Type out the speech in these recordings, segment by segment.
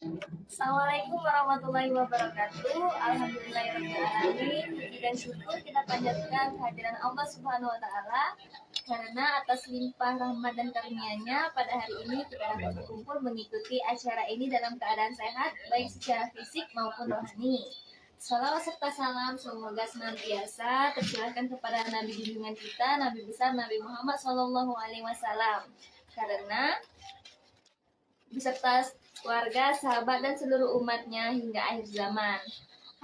Assalamualaikum warahmatullahi wabarakatuh. Alhamdulillahirrahmanirrahim. Puji dan syukur kita panjatkan kehadiran Allah Subhanahu wa Ta'ala, karena atas limpah rahmat dan karunia-Nya pada hari ini kita dapat berkumpul mengikuti acara ini dalam keadaan sehat, baik secara fisik maupun rohani. Salawat serta salam semoga senantiasa tercurahkan kepada Nabi junjungan kita, Nabi besar Nabi Muhammad SAW, karena beserta keluarga, sahabat, dan seluruh umatnya hingga akhir zaman.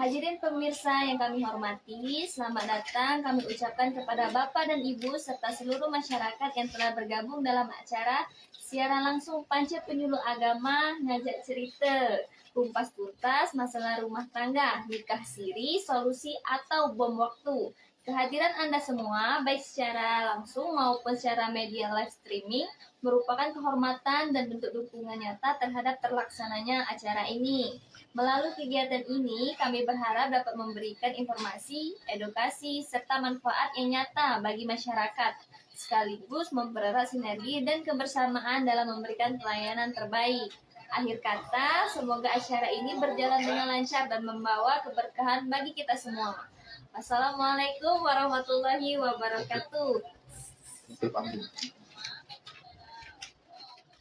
Hadirin pemirsa yang kami hormati, selamat datang kami ucapkan kepada Bapak dan Ibu serta seluruh masyarakat yang telah bergabung dalam acara siaran langsung Panca Penyuluh Agama Ngajak Cerita, Kumpas Tuntas Masalah Rumah Tangga, Nikah Siri, Solusi atau Bom Waktu. Kehadiran Anda semua, baik secara langsung maupun secara media live streaming, merupakan kehormatan dan bentuk dukungan nyata terhadap terlaksananya acara ini. Melalui kegiatan ini, kami berharap dapat memberikan informasi, edukasi, serta manfaat yang nyata bagi masyarakat, sekaligus mempererat sinergi dan kebersamaan dalam memberikan pelayanan terbaik. Akhir kata, semoga acara ini berjalan dengan lancar dan membawa keberkahan bagi kita semua. Assalamualaikum warahmatullahi wabarakatuh.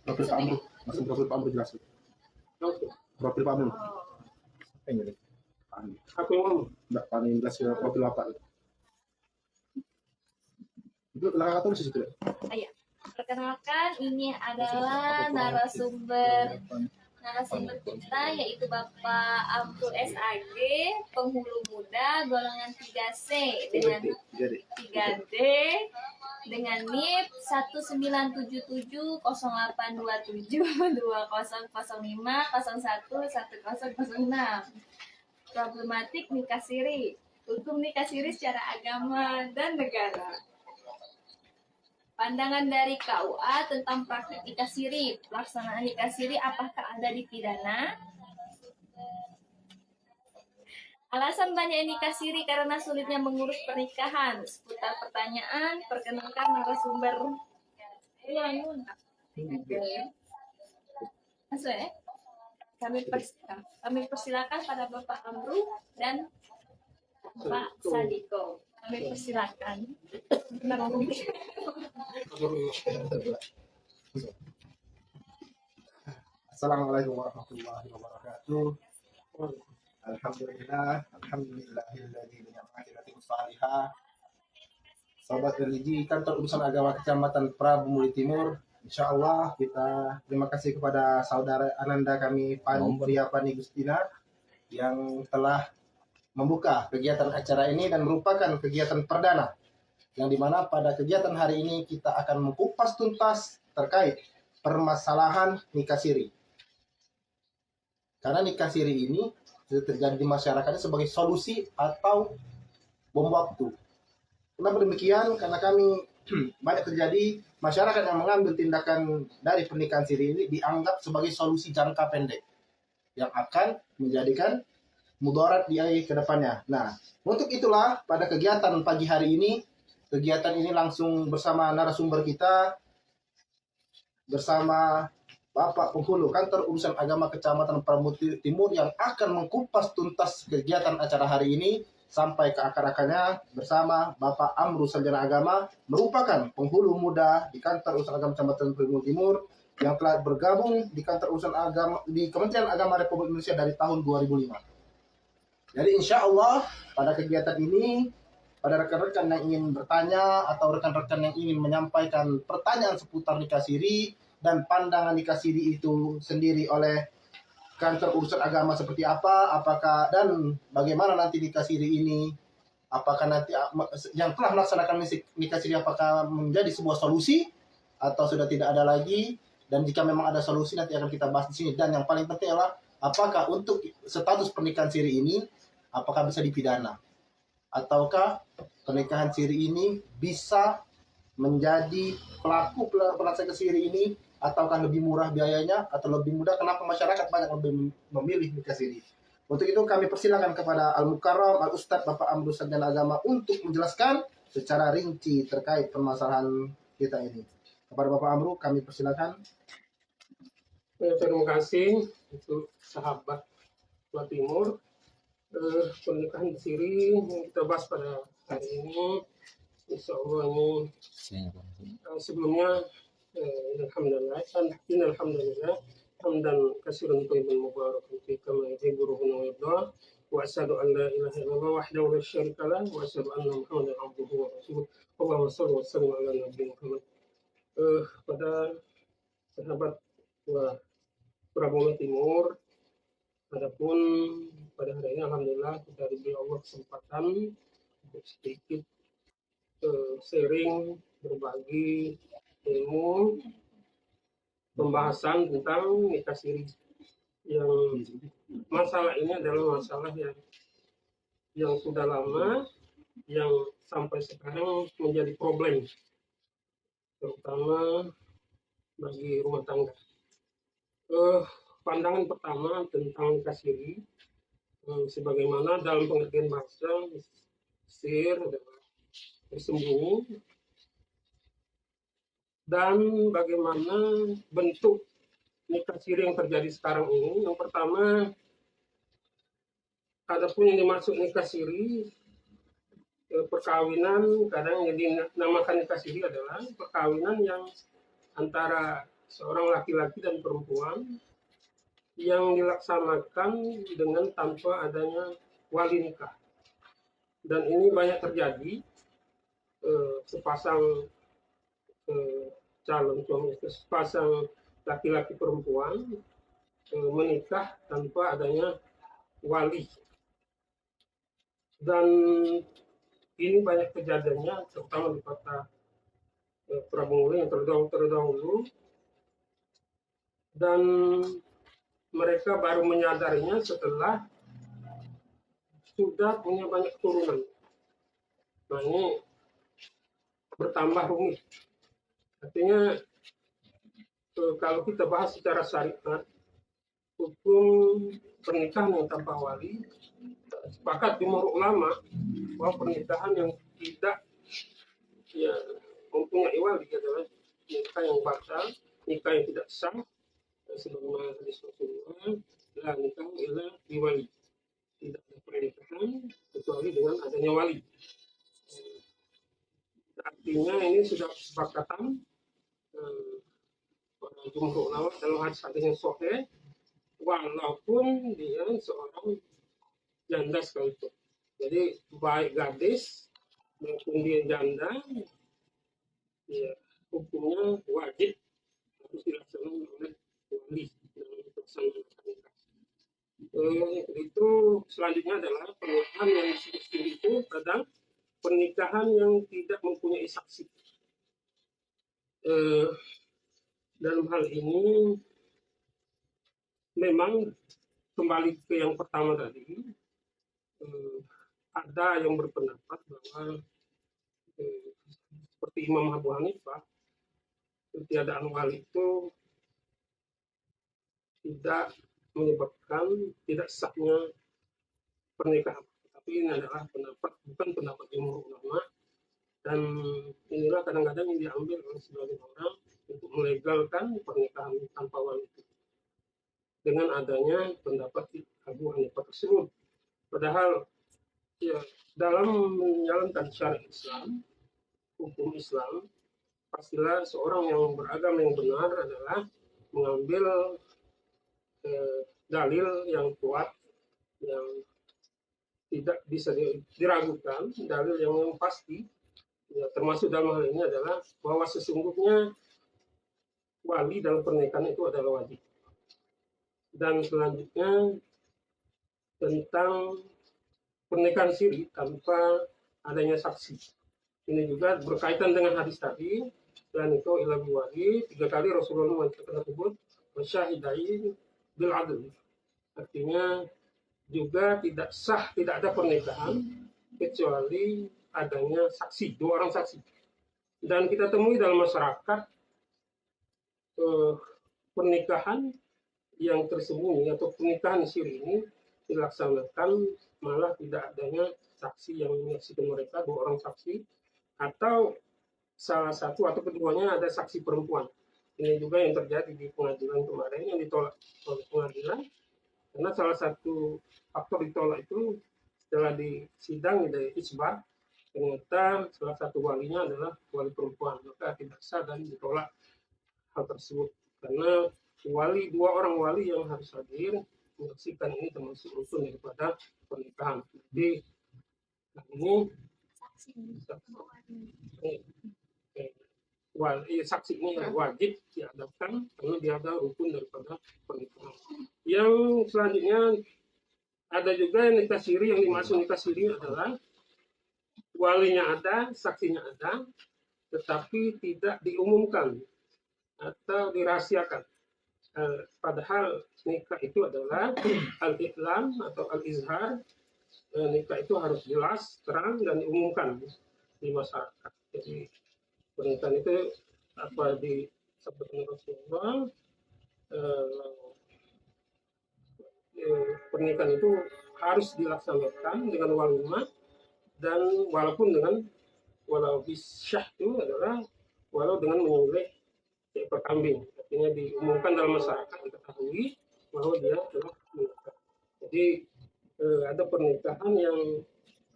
Profil Pak Amru, langsung profil Pak Amru jelasin. Profil Pak Amru. Ini aku mau enggak paling jelas profil apa? Itu lah tulis di situ. Iya. Perkenalkan, ini adalah narasumber kita, yaitu Bapak Amru SAG, penghulu muda golongan 3C dengan 3D dengan NIP 197708272005011006. Problematik nikah siri, hukum nikah siri secara agama dan negara. Pandangan dari KUA tentang praktik nikah siri. Pelaksanaan nikah siri apakah ada dipidana? Alasan banyak nikah siri karena sulitnya mengurus pernikahan. Seputar pertanyaan, perkenalkan narasumber. Masuk ya? Kami persilakan pada Bapak Amru dan Pak Sadiko. Kami persilakan. Assalamualaikum warahmatullahi wabarakatuh. Alhamdulillahilladzi bi ni'matihi salihah. Sahabat religi Kantor Urusan Agama Kecamatan Prabu Muli Timur, insyaallah kita terima kasih kepada saudara Ananda kami Pani Gustina yang telah membuka kegiatan acara ini dan merupakan kegiatan perdana yang dimana pada kegiatan hari ini kita akan mengupas tuntas terkait permasalahan nikah siri. Karena nikah siri ini terjadi di masyarakatnya sebagai solusi atau bom waktu. Kenapa demikian? Karena kami banyak terjadi masyarakat yang mengambil tindakan dari pernikahan siri ini dianggap sebagai solusi jangka pendek yang akan menjadikan mudarat di ke depannya. Nah, untuk itulah pada kegiatan pagi hari ini, kegiatan ini langsung bersama narasumber kita, bersama Bapak Penghulu Kantor Urusan Agama Kecamatan Prabu Timur yang akan mengkupas tuntas kegiatan acara hari ini sampai ke akar-akarnya bersama Bapak Amru Sarjana Agama, merupakan penghulu muda di Kantor Urusan Agama Kecamatan Prabu Timur yang telah bergabung di Kantor Urusan Agama di Kementerian Agama Republik Indonesia dari tahun 2005. Jadi insya Allah pada kegiatan ini, pada rekan-rekan yang ingin bertanya atau rekan-rekan yang ingin menyampaikan pertanyaan seputar nikah siri dan pandangan nikah siri itu sendiri oleh Kantor Urusan Agama seperti apa, apakah dan bagaimana nanti nikah siri ini, apakah nanti yang telah melaksanakan nikah siri apakah menjadi sebuah solusi atau sudah tidak ada lagi, dan jika memang ada solusi nanti akan kita bahas di sini. Dan yang paling penting adalah apakah untuk status pernikahan siri ini apakah bisa dipidana, ataukah pernikahan siri ini bisa menjadi pelaku pelaksana siri ini, ataukah lebih murah biayanya atau lebih mudah? Kenapa masyarakat banyak lebih memilih nikah siri? Untuk itu kami persilakan kepada Al-Mukarram Al-Ustadz Bapak Amru Sarjana Agama untuk menjelaskan secara rinci terkait permasalahan kita ini. Kepada Bapak Amru kami persilakan. Terima kasih. untuk sahabat Jawa Timur. Pernikahan siri yang kita bahas pada hari ini, insya Allah ini sebelumnya alhamdulillah hamdan katsiran thayyiban mubarakan fi kama yuhibbu rabbuna wa yarda wa asyhadu an la ilaha illallah wahdahu la syarika lah wa asyhadu anna muhammadan abduhu wa rasuluh. Allahumma shalli wa sallim ala nabiyina Muhammad. Pada sahabat Prabowo Timur, adapun pada hari ini alhamdulillah kita diberi Allah kesempatan untuk sedikit sharing, berbagi ilmu pembahasan tentang nikah siri. Yang masalah ini adalah masalah yang sudah lama, yang sampai sekarang menjadi problem, terutama bagi rumah tangga. Pandangan pertama tentang nikah siri, sebagaimana dalam pengertian bahasa, sir adalah bersembunyi, dan bagaimana bentuk nikah siri yang terjadi sekarang ini. Yang pertama, adapun yang dimaksud nikah siri, perkawinan, kadang yang dinamakan nikah siri adalah perkawinan yang antara seorang laki-laki dan perempuan yang dilaksanakan dengan tanpa adanya wali nikah. Dan ini banyak terjadi, sepasang calon suami istri, sepasang laki-laki perempuan menikah tanpa adanya wali. Dan ini banyak kejadiannya, terutama di kota Prabu yang terdahulu, dan mereka baru menyadarinya setelah sudah punya banyak keturunan. Nah, ini bertambah rumit. Artinya kalau kita bahas secara syariat, hukum pernikahan yang tanpa wali, sepakat jumhur ulama bahwa pernikahan yang tidak mempunyai wali adalah nikah yang batal, nikah yang tidak sah, sebagaimana hadis Rasulullah, la nikah illa biwali. Tidak ada pernikahan kecuali dengan adanya wali. Artinya ini sudah kesepakatan para jumhur ulama dalam hadis-hadis yang sahih, walaupun dia seorang janda sekalipun. Jadi baik gadis maupun dia janda, ya hukumnya wajib harus dilaksanakan oleh wali dalam pelaksanaan nikah. Itu selanjutnya adalah pernikahan yang disebut itu adalah pernikahan yang tidak mempunyai saksi. Dalam hal ini memang kembali ke yang pertama tadi, ada yang berpendapat bahwa seperti Imam Abu Hanifah, ketiadaan wali itu tidak menyebabkan tidak sahnya pernikahan. Tapi ini adalah bukan pendapat jumhur ulama, dan inilah kadang-kadang yang diambil oleh sebagian orang untuk melegalkan pernikahan tanpa wali itu dengan adanya pendapat Abu Hanifah tersebut. Padahal ya, dalam menjalankan syariat Islam, hukum Islam, pastilah seorang yang beragama yang benar adalah mengambil dalil yang kuat, yang tidak bisa diragukan, dalil yang pasti, ya, termasuk dalam hal ini adalah bahwa sesungguhnya wali dalam pernikahan itu adalah wajib. Dan selanjutnya tentang pernikahan siri tanpa adanya saksi. Ini juga berkaitan dengan hadis tadi, dan itu ila biwali, 3 kali Rasulullah mengatakan tersebut, wasyahidain bil adl. Artinya juga tidak sah, tidak ada pernikahan kecuali adanya saksi, 2 orang saksi. Dan kita temui dalam masyarakat pernikahan yang tersembunyi atau pernikahan siri ini dilaksanakan malah tidak adanya saksi yang menyaksikan mereka, 2 orang saksi, atau salah satu atau keduanya ada saksi perempuan. Ini juga yang terjadi di pengadilan kemarin yang ditolak oleh pengadilan, karena salah satu faktor ditolak itu setelah di sidang di isbat, ternyata salah satu walinya adalah wali perempuan, maka tidak sah dan ditolak hal tersebut. Karena dua orang wali yang harus hadir menyaksikan ini termasuk rukun daripada pernikahan. Jadi ini saksi ini wajib diadakan karena dia ada rukun daripada pernikahan. Yang selanjutnya ada juga yang nikah siri. Yang dimaksud nikah siri adalah walinya ada, saksinya ada, tetapi tidak diumumkan atau dirahasiakan. Padahal nikah itu adalah al-iqlam atau al-izhar. Nikah itu harus jelas, terang, dan diumumkan di masyarakat. Jadi pernikahan itu apa disebutkan Rasulullah, pernikahan itu harus dilaksanakan dengan walimah, dan walaupun dengan walau bisyah itu adalah walau dengan menyembelih seekor kambing, artinya diumumkan dalam masyarakat, diketahui bahwa dia telah menikah. Jadi ada pernikahan yang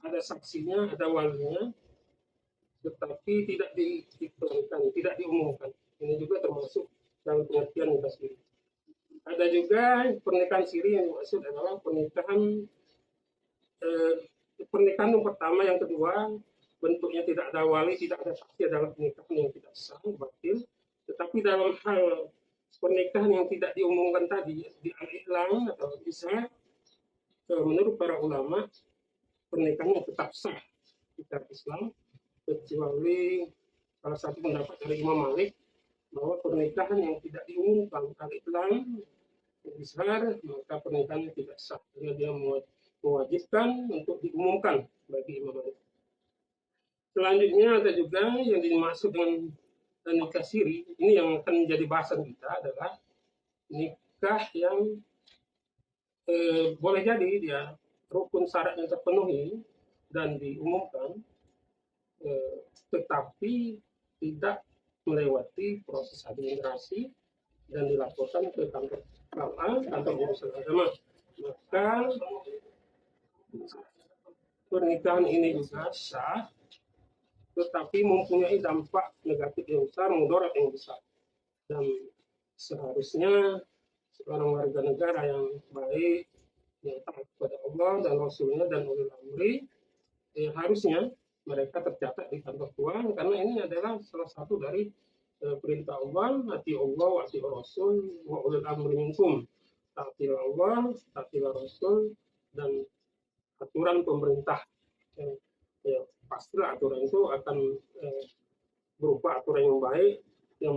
ada saksinya, ada walinya, tetapi tidak diiklankan, tidak diumumkan. Ini juga termasuk dalam pengertian nikah siri. Ada juga pernikahan siri yang dimaksud adalah pernikahan yang pertama, yang kedua bentuknya tidak ada wali, tidak ada saksi, adalah pernikahan yang tidak sah, batil. Tetapi dalam hal pernikahan yang tidak diumumkan tadi, di al-iqlam atau bisa, menurut para ulama pernikahannya tetap sah secara Islam, kecuali salah satu pendapat dari Imam Malik bahwa pernikahan yang tidak diumumkan al-iqlam besar, maka pernikahannya tidak sah karena dia mewajibkan untuk diumumkan bagi Imam Malik. Selanjutnya ada juga yang dimaksud dengan nikah siri. Ini yang akan menjadi bahasan kita adalah nikah yang boleh jadi dia rukun syaratnya terpenuhi dan diumumkan, tetapi tidak melewati proses administrasi dan dilaporkan ke kantor urusan agama. Maka pernikahan ini juga sah, tetapi mempunyai dampak negatif yang besar, mudarat yang besar. Dan seharusnya seorang warga negara yang baik, yang taat kepada Allah dan Rasulnya dan ulil amri, harusnya mereka tercatat di kantor Tuhan, karena ini adalah salah satu dari perintah Allah, ati Allah, ati Rasul, wa ulil amri minkum. Taatilah Allah, taatilah Rasul, dan aturan pemerintah. Ya, pastilah aturan itu akan berupa aturan yang baik yang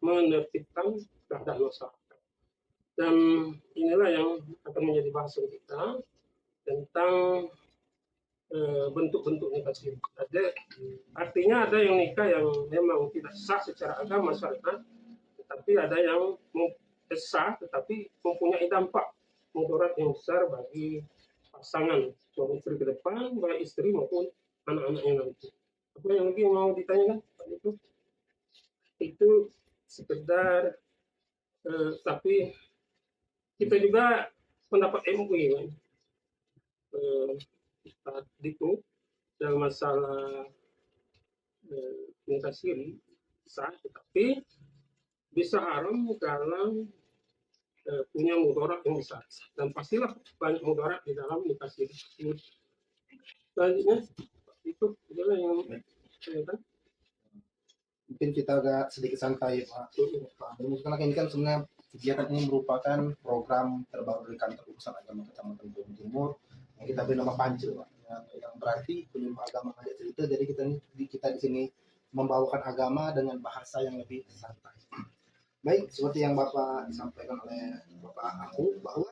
menertibkan keadaan masyarakat. Dan inilah yang akan menjadi bahasan kita tentang bentuk-bentuk nikah siri. Artinya ada yang nikah yang memang tidak sah secara agama syariat, tetapi ada yang sah tetapi mempunyai dampak mudarat yang besar bagi pasangan suami istri ke depan, baik istri maupun anak-anaknya nanti. Apa yang lagi mau ditanyakan Pak itu sekedar tapi kita juga pendapat MUI kan, itu dalam masalah nikah siri sah, tetapi bisa haram kalau punya mudarat yang besar, dan pastilah banyak mudarat di dalam nikah siri. Selanjutnya itu adalah yang kan? Mungkin kita agak sedikit santai Pak. Karena ini kan sebenarnya kegiatan ini merupakan program terbaru dari kantor urusan agama Kecamatan Bumi Timur yang kita beri nama Pancil, Pak. Yang berarti penyuluh agama ngajak cerita. Jadi kita di sini membawakan agama dengan bahasa yang lebih santai. Baik, seperti yang Bapak disampaikan oleh Bapak aku, bahwa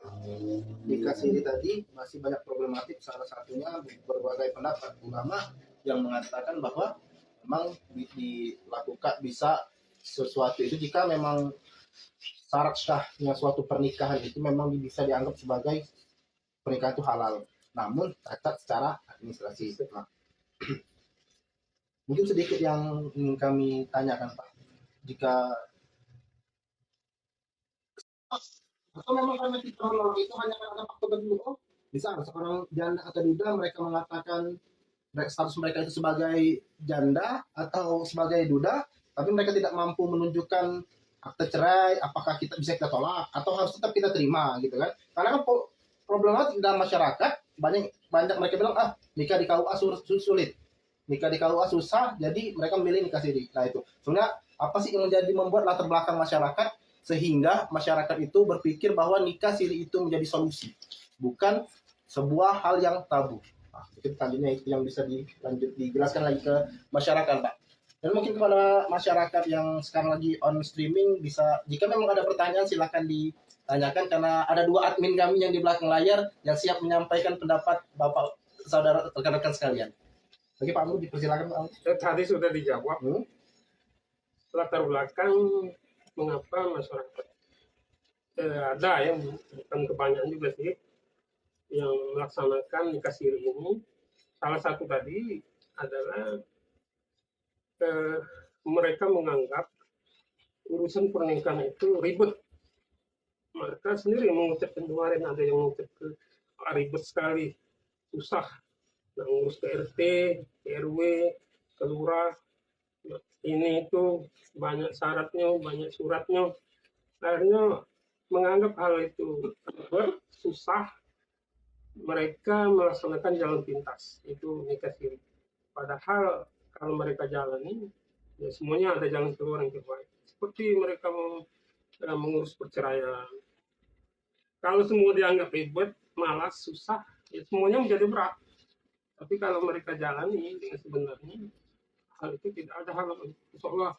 nikah siri tadi masih banyak problematik. Salah satunya berbagai pendapat ulama yang mengatakan bahwa memang dilakukan bisa sesuatu itu jika memang syarat sahnya suatu pernikahan itu memang bisa dianggap sebagai pernikahan itu halal, namun cacat secara administrasi. Nah, mungkin sedikit yang ingin kami tanyakan Pak, jika Atau memang karena kronologi itu hanya karena faktor tertentu? Oh, bisa seorang janda atau duda mereka mengatakan status mereka itu sebagai janda atau sebagai duda, tapi mereka tidak mampu menunjukkan akte cerai, apakah kita tolak atau harus tetap kita terima gitu kan? Karena kan problematik dalam masyarakat banyak banyak mereka bilang nikah di KUA sulit, nikah di KUA susah, jadi mereka memilih nikah siri. Nah itu sebenarnya apa sih yang membuat latar belakang masyarakat sehingga masyarakat itu berpikir bahwa nikah siri itu menjadi solusi, bukan sebuah hal yang tabu. Nah, itu tadinya itu yang bisa dijelaskan lagi ke masyarakat, Pak. Dan mungkin kepada masyarakat yang sekarang lagi on streaming bisa, jika memang ada pertanyaan silakan ditanyakan karena ada 2 admin kami yang di belakang layar yang siap menyampaikan pendapat Bapak saudara rekan-rekan sekalian. Oke Pak Amru, dipersilakan Pak Amru. Tadi sudah dijawab. Latar belakang mengapa masyarakat ada yang bukan kebanyakan juga sih yang melaksanakan nikah siri ini. Salah satu tadi adalah mereka menganggap urusan pernikahan itu ribet. Mereka sendiri mengucapkan kemarin, ada yang mengucapkan ribet sekali, susah, ngurus ke RT, ke RW, ke lurah, ini itu banyak syaratnya, banyak suratnya. Akhirnya menganggap hal itu susah, mereka melaksanakan jalan pintas, itu nikah siri. Padahal kalau mereka jalani, ya semuanya ada jalan keluar yang terbaik. Seperti mereka mengurus perceraian. Kalau semua dianggap ribet, malas, susah, ya semuanya menjadi berat. Tapi kalau mereka jalani dengan sebenarnya, hal itu tidak ada hal, insya Allah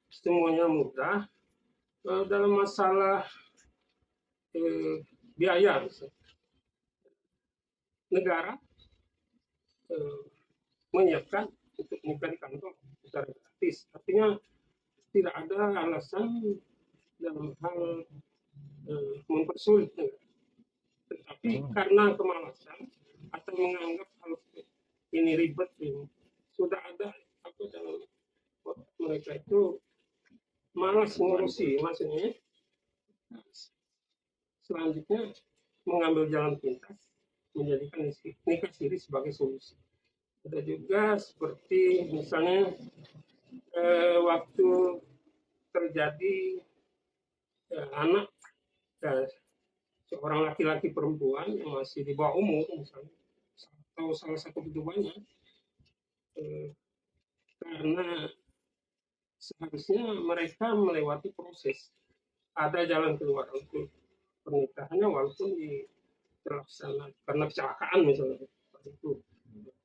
semuanya mudah. Dalam masalah biaya, misalnya, negara menyiapkan untuk nikah di kantor secara gratis. Artinya tidak ada alasan dalam hal mempersulit negara. Tetapi karena kemalasan atau menganggap hal ini ribet, ini sudah ada apa dalam mereka itu malas mengurusi, maksudnya selanjutnya mengambil jalan pintas menjadikan nikah siri sebagai solusi. Ada juga seperti misalnya waktu terjadi anak seorang laki-laki perempuan yang masih di bawah umur misalnya, atau salah satu keduanya, karena seharusnya mereka melewati proses, ada jalan keluar untuk pernikahannya walaupun terlaksana karena kecelakaan misalnya seperti itu.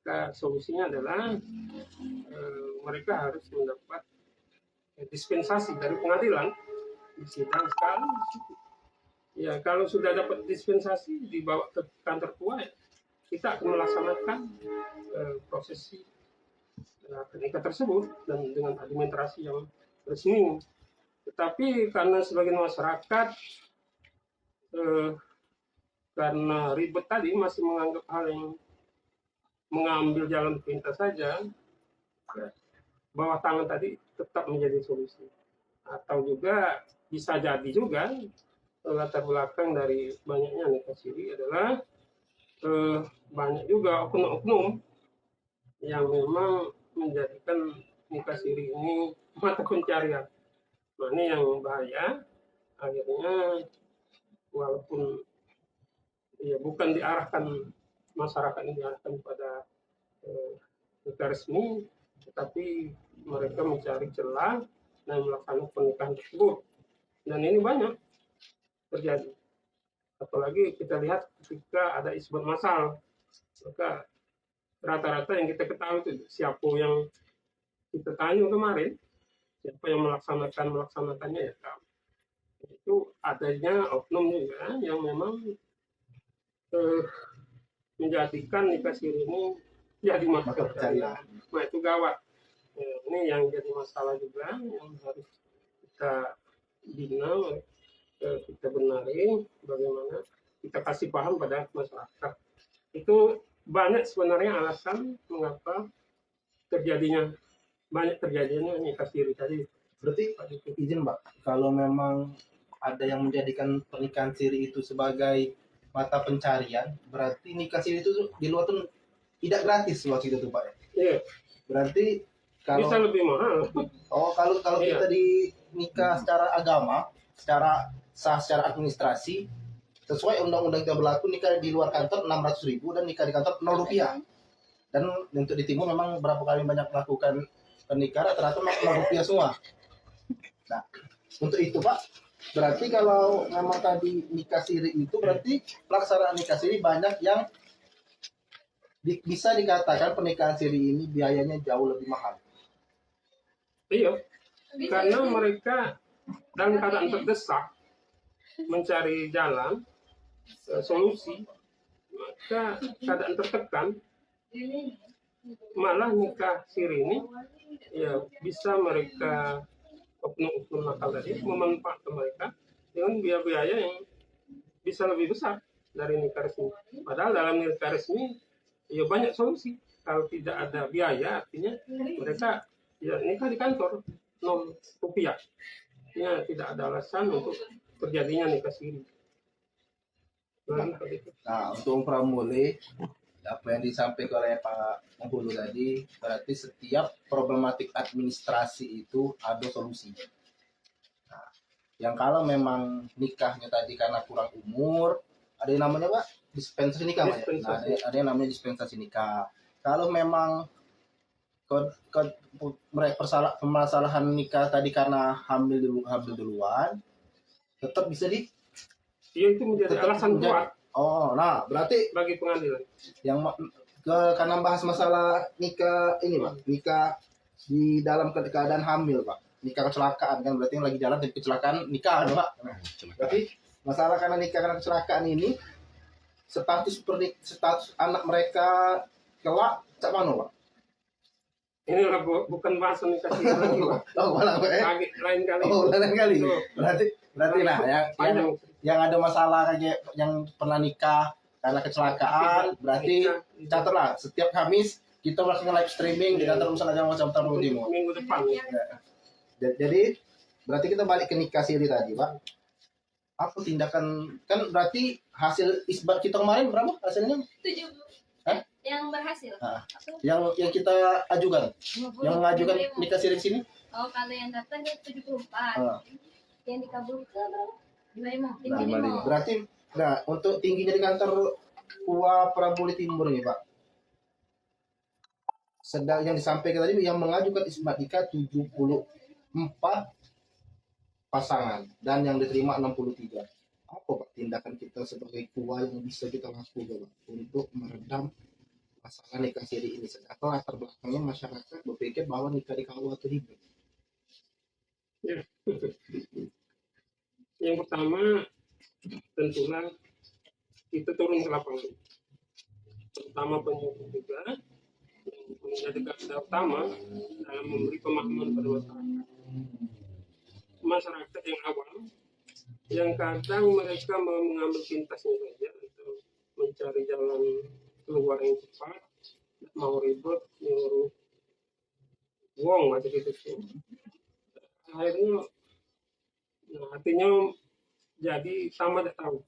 Maka solusinya adalah mereka harus mendapat dispensasi dari pengadilan di sidang sekali. Ya kalau sudah dapat dispensasi dibawa ke kantor tua, ya, kita akan melaksanakan prosesi nikah tersebut dan dengan administrasi yang resmi. Tetapi karena sebagian masyarakat karena ribet tadi masih menganggap hal yang mengambil jalan pintas saja, bawah tangan tadi tetap menjadi solusi. Atau juga bisa jadi juga latar belakang dari banyaknya nikah siri adalah banyak juga oknum-oknum yang memang menjadikan nikah siri ini mata pencarian. Nah ini yang bahaya, akhirnya walaupun ya bukan diarahkan masyarakat ini diarahkan pada nikah resmi, tetapi mereka mencari celah dan melakukan pernikahan tersebut. Dan ini banyak terjadi. Apalagi kita lihat ketika ada isbat massal, maka rata-rata yang kita ketahui itu siapa yang kita tanya kemarin, siapa yang melaksanakannya ya tahu. Itu adanya oknum juga yang memang menjadikan nikah siri ini jadi mata pencarian. Nah itu gawat. Ini yang jadi masalah juga yang harus kita bina, kita benarin bagaimana kita kasih paham pada masyarakat. Itu banyak sebenarnya alasan mengapa banyak terjadinya nikah siri tadi. Berarti izin Mbak, kalau memang ada yang menjadikan pernikahan siri itu sebagai mata pencarian, berarti nikah siri itu di luar tuh tidak gratis waktu itu tuh Pak. Iya, Berarti bisa kalau lebih mahal. kalau Iya. kita di nikah secara agama, secara sah secara administrasi, sesuai undang-undang yang berlaku, nikah di luar kantor 600.000 dan nikah di kantor 0 rupiah. Dan untuk di timur memang berapa kali banyak melakukan pernikahan rata-rata 0 rupiah semua. Nah, untuk itu Pak, berarti kalau memang tadi nikah siri itu berarti pelaksanaan nikah siri banyak yang bisa dikatakan pernikahan siri ini biayanya jauh lebih mahal. Iya, karena mereka dalam keadaan terdesak mencari jalan solusi, maka keadaan tertekan, malah nikah siri ini ya bisa mereka oknum-oknum nakal tadi memanfaatkan mereka dengan biaya-biaya yang bisa lebih besar dari nikah resmi. Padahal dalam nikah resmi ya banyak solusi. Kalau tidak ada biaya, artinya mereka ya nikah di kantor 0 rupiah. Ya tidak ada alasan untuk terjadinya nikah siri. Nah, untuk Pramule, apa yang disampaikan oleh Pak Penghulu tadi, berarti setiap problematik administrasi itu ada solusi. Nah, yang kalau memang nikahnya tadi karena kurang umur, ada yang namanya Pak dispensasi nikah, Pak. Nah, ada yang namanya dispensasi nikah. Kalau memang permasalahan nikah tadi karena hamil duluan, tetap bisa Iya, itu menjadi alasan kuat. Oh, nah berarti bagi pengadilan. Yang karena bahas masalah nikah ini Pak, nikah di dalam keadaan hamil Pak, nikah kecelakaan kan, berarti yang lagi jalan dan kecelakaan nikah kan Pak. Berarti masalah karena nikah karena kecelakaan ini, status anak mereka kelak cak mana Pak? Ini bukan bahas nikah siri lagi Pak. Oh, malah Pak. Lain kali. Oh, lain kali. Berarti nah yang ada masalah kayak yang pernah nikah karena kecelakaan, berarti catatlah setiap Kamis kita melakukan live streaming di kantor urusan agama Jawa Timur. Minggu depan. Jadi berarti kita balik ke nikah siri tadi Pak. Apa tindakan, kan berarti hasil isbat kita kemarin berapa hasilnya? 70. Hah? Yang berhasil. Nah, yang kita ajukan, yang mengajukan nikah siri sini? Oh, kalau yang datang dia 74. Yang dikabulkan berapa? 55. Nah, berarti nah untuk tingginya di kantor Ua Prabuli Timur ini Pak, sedang yang disampaikan tadi yang mengajukan isbat nikah 74 pasangan dan yang diterima 63. Apa Pak tindakan kita sebagai Ua yang bisa kita lakukan Pak untuk meredam masalah nikah siri ini? Atau latar belakangnya masyarakat berpikir bahwa nikah di KUA itu ribet? Ya. Yang pertama, tentulah kita turun ke lapangan. Terutama penyuluh juga yang menjadi garda utama dalam memberi pemahaman pada masyarakat. Masyarakat yang awam, yang kadang mereka mengambil pintasnya saja untuk mencari jalan keluar yang cepat, mau ribet, nyuruh wong macam itu. Akhirnya, nah, artinya jadi sama tidak tahu.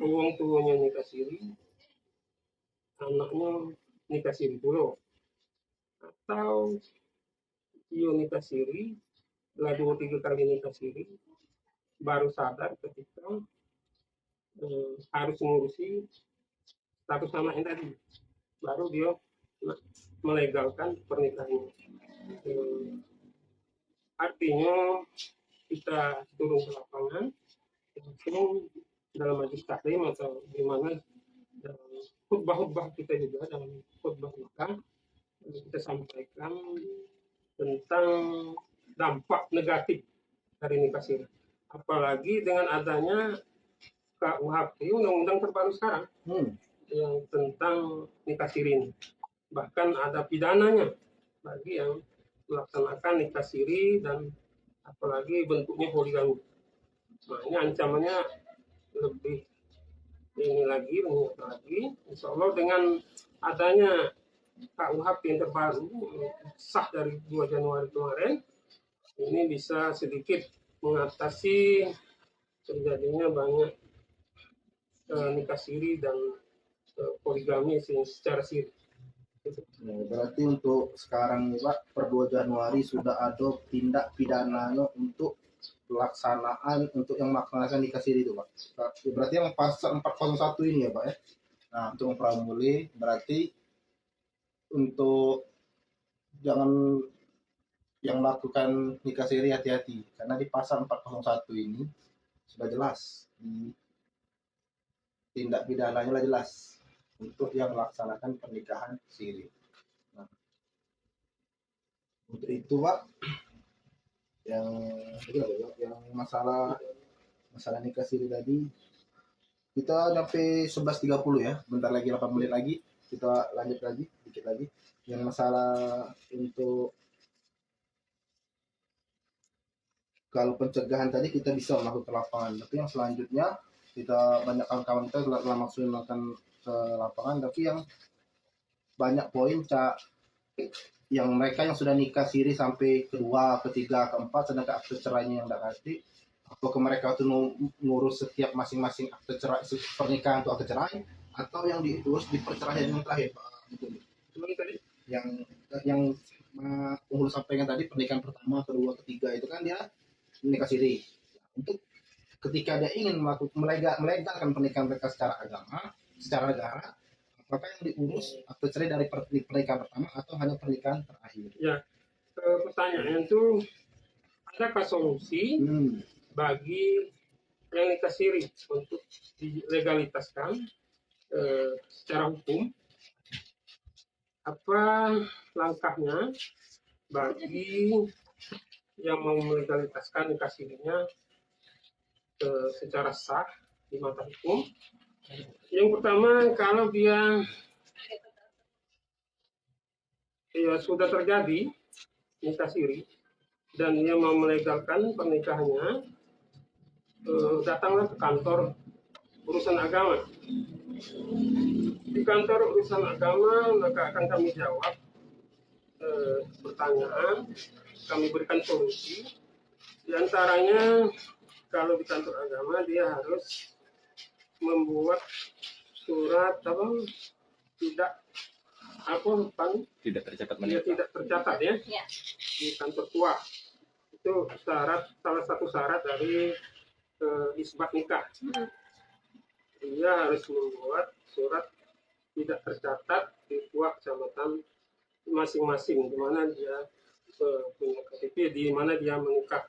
Uang tuanya nikah siri, anaknya nikah siri dulu, atau iyo nikah siri, setelah 2-3 kali nikah siri, baru sadar ketika harus mengurusi status anaknya tadi, baru dia melegalkan pernikahannya. Artinya kita turun ke lapangan, langsung dalam majelis taklim atau gimana dalam khutbah kita juga dalam khutbah nikah kita sampaikan tentang dampak negatif dari nikah siri. Apalagi dengan adanya KUHP, undang-undang terbaru sekarang yang tentang nikah siri ini. Bahkan ada pidananya bagi yang melaksanakan nikah siri dan apalagi bentuknya poligami. Nah, ini ancamannya lebih ini lagi, insya Allah dengan adanya KUHP yang terbaru sah dari 2 Januari kemarin, ini bisa sedikit mengatasi terjadinya banyak nikah siri dan poligami secara siri. Ya, berarti untuk sekarang nih Pak, per 2 Januari sudah ada tindak pidana untuk pelaksanaan untuk yang melaksanakan nikah siri itu Pak. Berarti yang pasal 401 ini ya Pak ya. Nah untuk pramuli berarti untuk jangan yang melakukan nikah siri hati-hati karena di pasal 401 ini sudah jelas di tindak pidananya lah jelas untuk yang melaksanakan pernikahan siri. Nah, untuk itu Pak yang masalah nikah siri tadi kita sampai 11.30 ya, bentar lagi 8 menit lagi kita lanjut lagi dikit lagi yang masalah untuk kalau pencegahan tadi kita bisa melakukan lapangan, tapi yang selanjutnya kita banyak kawan-kawan kita telah melakukan ke lapangan, tapi yang banyak poin yang mereka yang sudah nikah siri sampai kedua, ketiga, keempat, sedangkan akte cerainya yang tidak kasih, apakah mereka itu ngurus setiap masing-masing akte cerai pernikahan atau akte cerai, atau yang diurus di perceraian yang terakhir Pak? Yang Unggul sampaikan tadi pernikahan pertama, kedua, ketiga itu kan dia nikah siri. Untuk ketika dia ingin melegalkan pernikahan mereka secara agama, secara negara, apakah yang diurus akte cerai dari pernikahan pertama atau hanya pernikahan terakhir? Ya, pertanyaan itu adakah solusi bagi yang nikah siri untuk dilegalitaskan secara hukum? Apa langkahnya bagi yang mau melegalitaskan nikah sirinya secara sah di mata hukum? Yang pertama, kalau dia sudah terjadi nikah siri dan dia mau melegalkan pernikahannya, datanglah ke kantor urusan agama. Di kantor urusan agama maka akan kami jawab pertanyaan, kami berikan solusi. Di antaranya kalau di kantor agama dia harus membuat surat tidak tercatat ya di kantor tua. Itu salah satu syarat dari isbat nikah. Dia harus membuat surat tidak tercatat di tua kecamatan masing-masing di mana dia punya KTP, di mana dia menikah.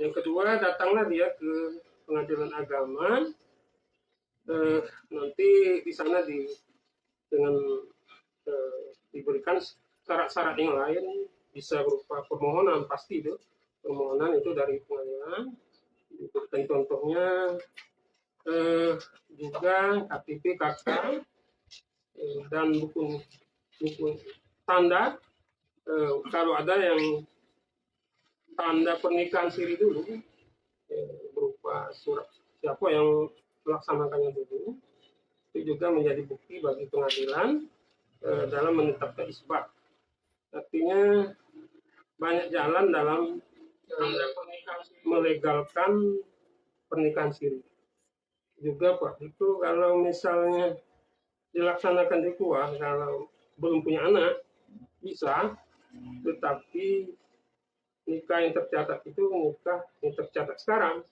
Yang kedua, datanglah dia ke pengadilan agama. Nanti di sana dengan diberikan syarat-syarat yang lain, bisa berupa permohonan, pasti itu permohonan itu dari pengadilan. Diberikan contohnya juga KTP, KK, dan buku tanda. Kalau ada yang tanda pernikahan siri dulu, berupa surat siapa yang melaksanakannya dulu, itu juga menjadi bukti bagi pengadilan dalam menetapkan isbat. Artinya banyak jalan dalam melegalkan pernikahan siri. Juga Pak, itu kalau misalnya dilaksanakan di keluar, kalau belum punya anak bisa, tetapi nikah yang tercatat itu nikah yang tercatat sekarang.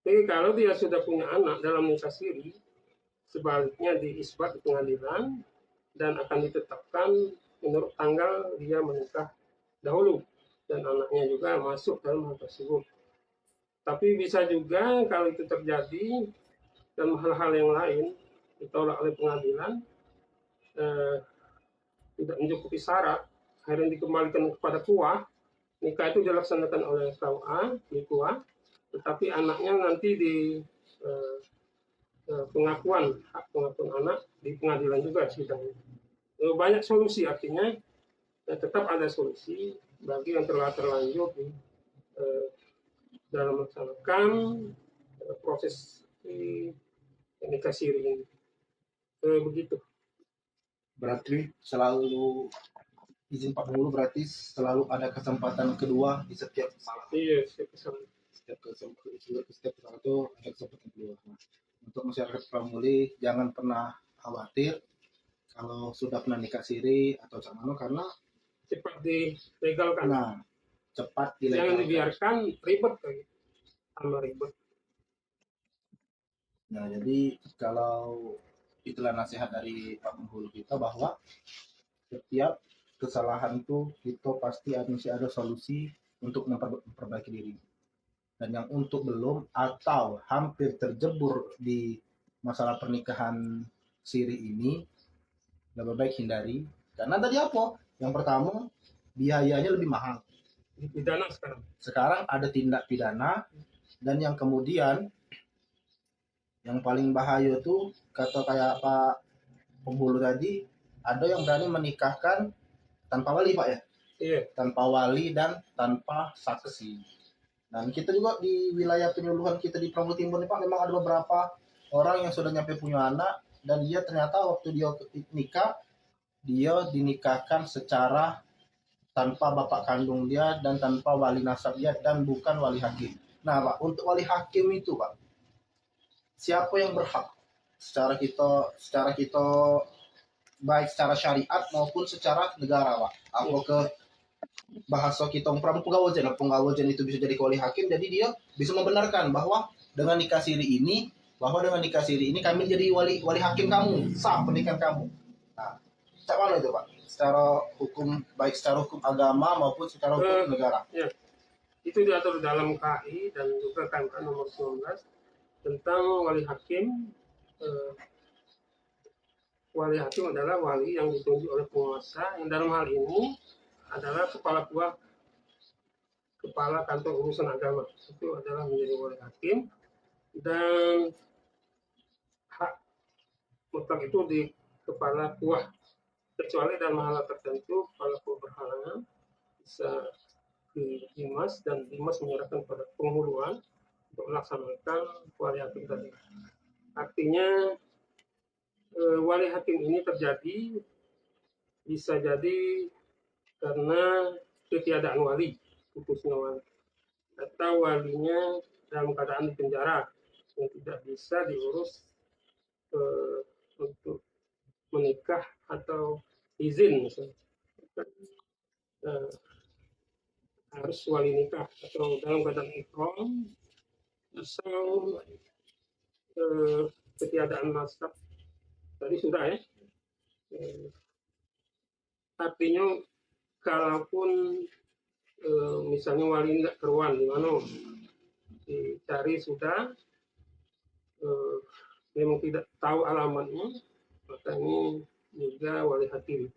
Tapi kalau dia sudah punya anak dalam nikah siri, sebaliknya diisbat di pengadilan dan akan ditetapkan menurut tanggal dia menikah dahulu dan anaknya juga masuk dalam hal tersebut. Tapi bisa juga kalau itu terjadi dan hal-hal yang lain ditolak oleh pengadilan, tidak mencukupi syarat, akhirnya dikembalikan kepada kuah, nikah itu dilaksanakan oleh KUA di kuah, tetapi anaknya nanti di pengakuan anak di pengadilan juga sidangnya. Banyak solusi, artinya tetap ada solusi bagi yang telah terlanjur di dalam melaksanakan proses nikah siri ini. Begitu. Berarti selalu izin Pak Mulu berarti selalu ada kesempatan kedua di setiap kesalahan. Iya, setiap kesalahan. setiap pesawat itu ada kesempatan kedua. Nah, untuk masyarakat Pramuli jangan pernah khawatir kalau sudah pernah nikah siri atau camano karena cepat dilegalkan. nah cepat Jangan dilegalkan. dibiarkan ribet lagi, tambah ribet. Nah, jadi kalau itulah nasihat dari Pak Penghulu kita bahwa setiap kesalahan itu kita pasti mesti ada solusi untuk memperbaiki diri. Dan yang untuk belum atau hampir terjebur di masalah pernikahan siri ini, lebih baik hindari. Karena tadi apa? Yang pertama, biayanya lebih mahal. Pidana sekarang. Sekarang ada tindak pidana, dan yang kemudian yang paling bahaya tuh kata kayak Pak Penghulu tadi, ada yang berani menikahkan tanpa wali, Pak ya? Iya. Tanpa wali dan tanpa saksi. Dan kita juga di wilayah penyuluhan kita di Pramudi Timur nih Pak, memang ada beberapa orang yang sudah nyampe punya anak, dan dia ternyata waktu dia nikah, dia dinikahkan secara tanpa bapak kandung dia dan tanpa wali nasab dia dan bukan wali hakim. Nah Pak, untuk wali hakim itu Pak, siapa yang berhak secara kita baik secara syariat maupun secara negara Pak? Apa ke bahasa kita penggawajan itu bisa jadi wali hakim, jadi dia bisa membenarkan bahwa dengan nikah siri ini kami jadi wali hakim kamu, sah pernikahan kamu. Nah, cak mana itu Pak? Secara hukum, baik secara hukum agama maupun secara hukum negara. Ya. Itu diatur dalam KI dan juga KMK nomor 19 tentang wali hakim. Wali hakim adalah wali yang ditunjuk oleh penguasa, yang dalam hal ini adalah kepala kantor urusan agama. Itu adalah menjadi wali hakim, dan hak mutlak itu di kepala kuah, kecuali dalam hal tertentu kepala kuah berhalangan bisa di Dimas, dan Dimas menyerahkan pada penghuluan untuk melaksanakan wali hakim tadi. Artinya wali hakim ini terjadi bisa jadi karena ketiadaan wali, putusnya wali, atau walinya dalam keadaan di penjara yang tidak bisa diurus untuk menikah atau izin misalnya. Harus wali nikah atau dalam keadaan ihram atau ketiadaan nasab tadi sudah ya. Artinya kalaupun misalnya wali tidak keruan di mana dicari sudah memang tidak tahu alamatnya, maka ini juga wali hakim.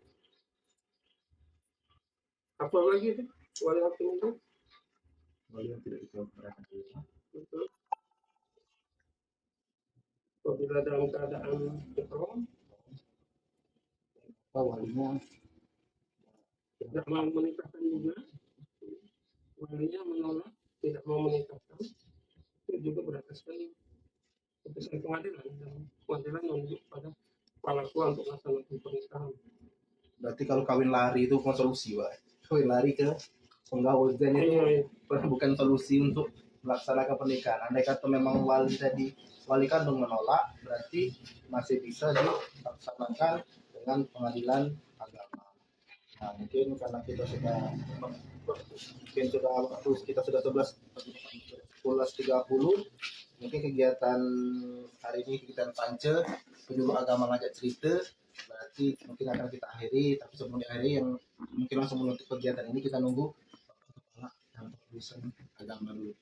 Apa lagi itu wali hakim itu? Wali yang tidak diperbolehkan. Betul. Apabila dalam keadaan ihram, walinya tidak mau menikahkan juga, walinya menolak, tidak mau menikahkan, itu juga berdasarkan putusan pengadilan, dan pengadilan menunjuk pada kepala kuah untuk melaksanakan pernikahan. Berarti kalau kawin lari itu bukan solusi Pak. Kawin lari ke penggawajan itu bukan solusi untuk melaksanakan pernikahan. Andai kata memang wali kandung menolak, berarti masih bisa dilaksanakan dengan pengadilan agama. Nah, mungkin karena kita sudah waktu kita sudah 11.30, mungkin kegiatan hari ini kegiatan pance penyuluh agama ngajak cerita, berarti mungkin akan kita akhiri. Tapi sebelum diakhiri, yang mungkin langsung menutup kegiatan ini, kita nunggu kepala kantor urusan agama dulu.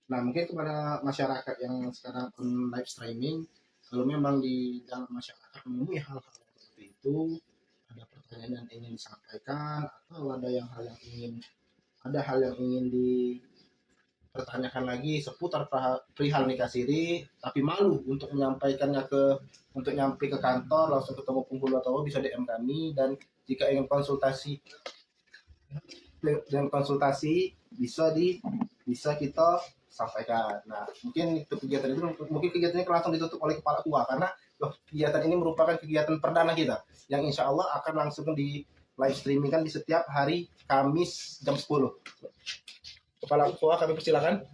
Nah, mungkin kepada masyarakat yang sekarang live streaming, kalau memang di dalam masyarakat menemui hal-hal seperti itu, ada pertanyaan yang ingin disampaikan atau ada hal yang ingin dipertanyakan lagi seputar perihal nikah siri, tapi malu untuk menyampaikannya nyampe ke kantor, langsung ketemu penghulu atau bisa DM kami. Dan jika ingin konsultasi bisa kita sampaikan. Nah, mungkin kegiatannya langsung ditutup oleh kepala kuah, karena kegiatan ini merupakan kegiatan perdana kita yang insya Allah akan langsung di live streaming kan di setiap hari Kamis jam 10. Kepala Ketua kami persilakan.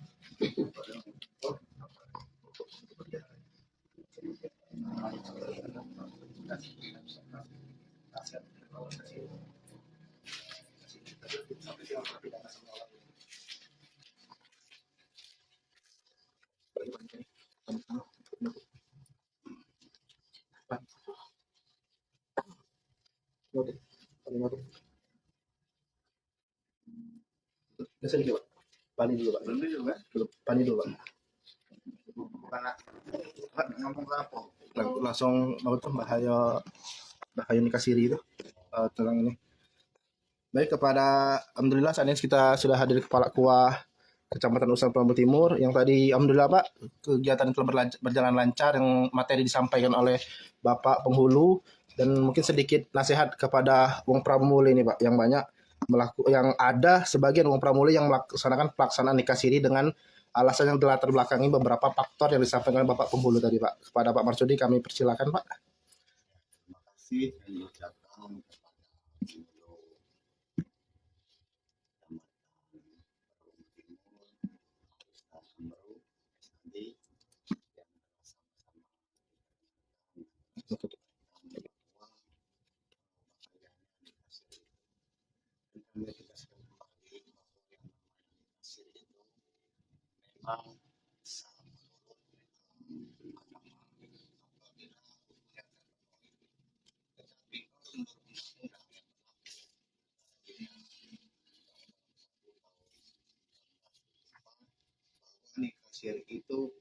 Biasa dulu, Pak. Pani dulu, Pak. Pani dulu, Pak. Ngomong ke apa? Langsung mau tuh bahaya nikah siri itu tentang ini. Baik, kepada alhamdulillah saat ini kita sudah hadir Kepala KUA Kecamatan Usan Prambors Timur yang tadi alhamdulillah Pak kegiatan telah berjalan lancar, yang materi disampaikan oleh Bapak Penghulu, dan mungkin sedikit nasihat kepada wong pramuli ini Pak, yang banyak yang ada sebagian wong pramuli yang melaksanakan pelaksanaan nikah siri dengan alasan yang telah terbelakangi beberapa faktor yang disampaikan oleh Bapak Penghulu tadi Pak. Kepada Pak Marsudi kami persilakan Pak. Terima kasih dan ucapkan kepada Gubernur Kecamatan Timur, Ustaz Amru, Sandi, yang bersama-sama kami tegaskan kembali bahwa yang namanya nasir itu memang sah menurut agama apabila hukumnya terpenuhi. Tetapi kalau menurut undang-undang yang bahwa nikah siri itu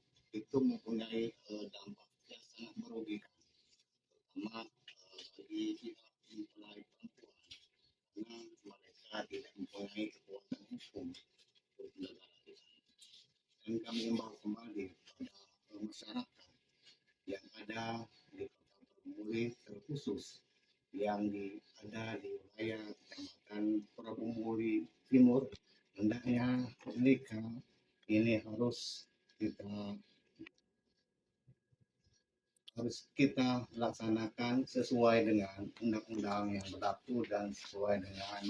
mempunyai dampak yang sangat merugikan, terutama bagi pihak mempelai perempuan, karena mereka tidak mempunyai kekuatan hukum untuk negara kita. Dan kami imbau kembali kepada masyarakat yang ada di Kota Perumuli, terkhusus yang ada di wilayah Kecamatan Perumuli Timur, hendaknya nikah ini harus kita laksanakan sesuai dengan undang-undang yang berlaku dan sesuai dengan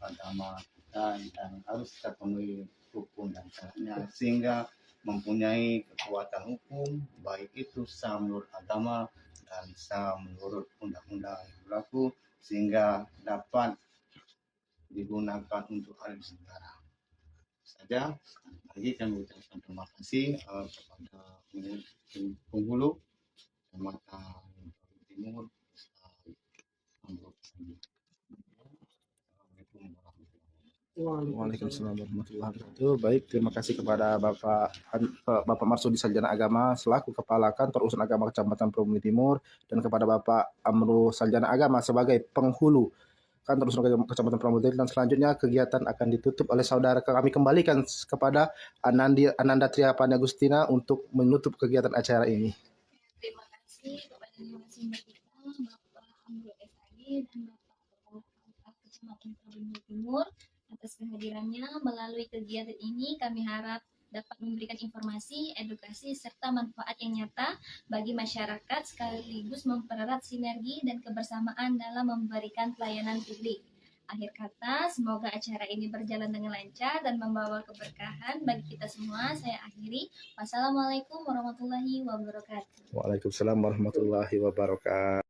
agama kita, dan harus terpenuhi hukum dan syaratnya sehingga mempunyai kekuatan hukum, baik itu sah menurut agama dan sah menurut undang-undang yang berlaku, sehingga dapat digunakan untuk hal negara saja. Lagi kami ucapkan terima kasih kepada penghulu Kecamatan Timur, Ustaz Amru. Assalamualaikum warahmatullahi Waalaikumsalam warahmatullahi wabarakatuh. Baik, terima kasih kepada Bapak Marsudi Sarjana Agama selaku Kepala Kantor Urusan Agama Kecamatan Perumuli Timur, dan kepada Bapak Amru Sarjana Agama sebagai penghulu Kantor Urusan Agama Kecamatan Perumuli Timur. Dan selanjutnya kegiatan akan ditutup oleh saudara kami kembalikan kepada Ananda Triapani Agustina untuk menutup kegiatan acara ini. Terima kasih kepada narasumber kita, Bapak Amru SAG dan Bapak Kepala Kecamatan Perumuli Timur atas kehadirannya. Melalui kegiatan ini kami harap dapat memberikan informasi, edukasi, serta manfaat yang nyata bagi masyarakat, sekaligus mempererat sinergi dan kebersamaan dalam memberikan pelayanan publik. Akhir kata, semoga acara ini berjalan dengan lancar dan membawa keberkahan bagi kita semua. Saya akhiri. Wassalamualaikum warahmatullahi wabarakatuh. Waalaikumsalam warahmatullahi wabarakatuh.